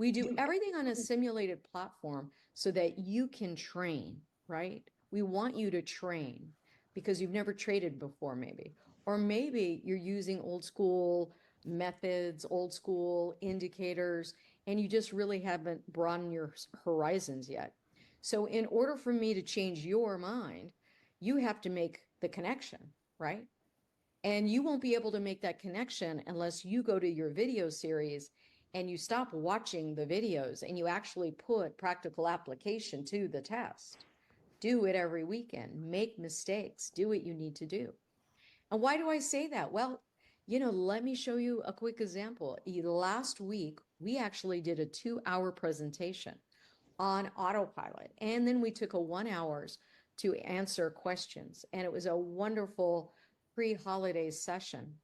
We do everything on a simulated platform so that you can train, right? We want you to train because you've never traded before, maybe. Or maybe you're using old school methods, old school indicators, and you just really haven't broadened your horizons yet. So, in order for me to change your mind, you have to make the connection, right? And you won't be able to make that connection unless you go to your video series and you stop watching the videos and you actually put practical application to the test. Do it every weekend, make mistakes, do what you need to do. And why do I say that? Well, let me show you a quick example. Last week, we actually did a 2-hour presentation on autopilot. And then we took a 1 hours to answer questions. And it was a wonderful pre-holiday session.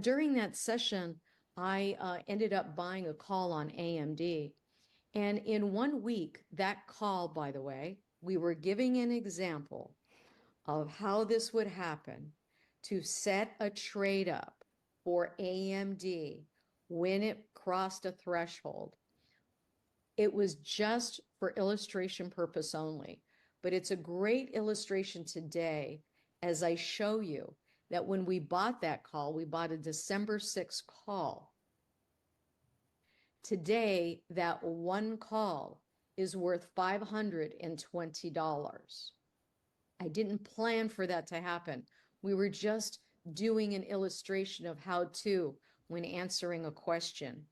During that session, I ended up buying a call on AMD. And in 1 week, that call, by the way, we were giving an example of how this would happen to set a trade up for AMD when it crossed a threshold. It was just for illustration purpose only, but it's a great illustration today as I show you that when we bought that call, we bought a December 6th call. Today, that one call is worth $520. I didn't plan for that to happen. We were just doing an illustration of how to when answering a question.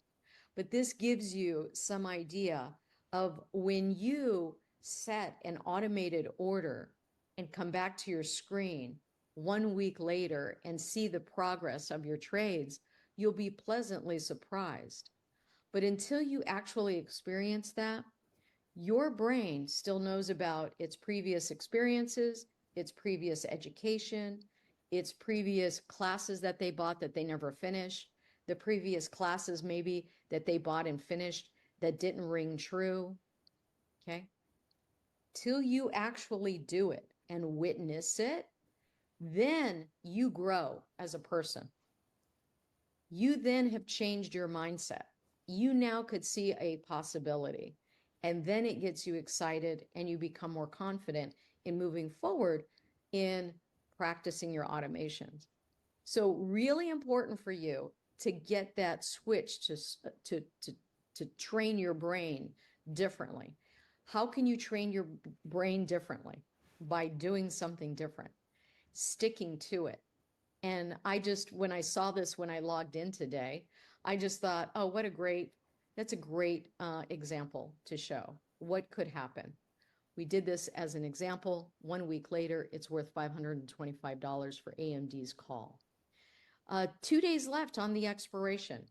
But this gives you some idea of when you set an automated order and come back to your screen 1 week later and see the progress of your trades, you'll be pleasantly surprised. But until you actually experience that, your brain still knows about its previous experiences, its previous education, its previous classes that they bought that they never finished, the previous classes maybe that they bought and finished that didn't ring true. Okay. Till you actually do it and witness it, then you grow as a person. You then have changed your mindset. You now could see a possibility. And then it gets you excited and you become more confident in moving forward in practicing your automations. So really important for you to get that switch to train your brain differently. How can you train your brain differently? By doing something different, sticking to it. And when I saw this, when I logged in today, I just thought, oh, that's a great example to show what could happen. We did this as an example. 1 week later, it's worth $525 for AMD's call. 2 days left on the expiration.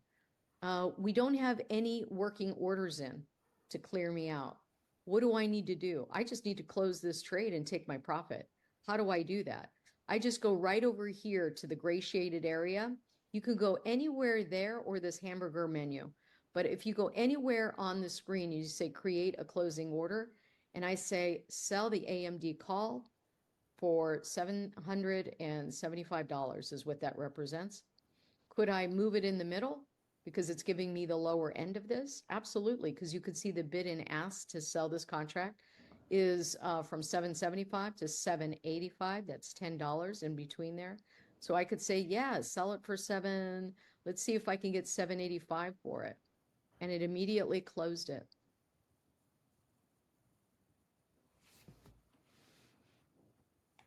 We don't have any working orders in to clear me out. What do I need to do? I just need to close this trade and take my profit. How do I do that? I just go right over here to the gray shaded area. You can go anywhere there or this hamburger menu. But if you go anywhere on the screen, you just say create a closing order. And I say sell the AMD call for $775 is what that represents. Could I move it in the middle because it's giving me the lower end of this? Absolutely, because you could see the bid and ask to sell this contract is from $775 to $785. That's $10 in between there. So I could say, yeah, sell it for $7. Let's see if I can get $785 for it. And it immediately closed it.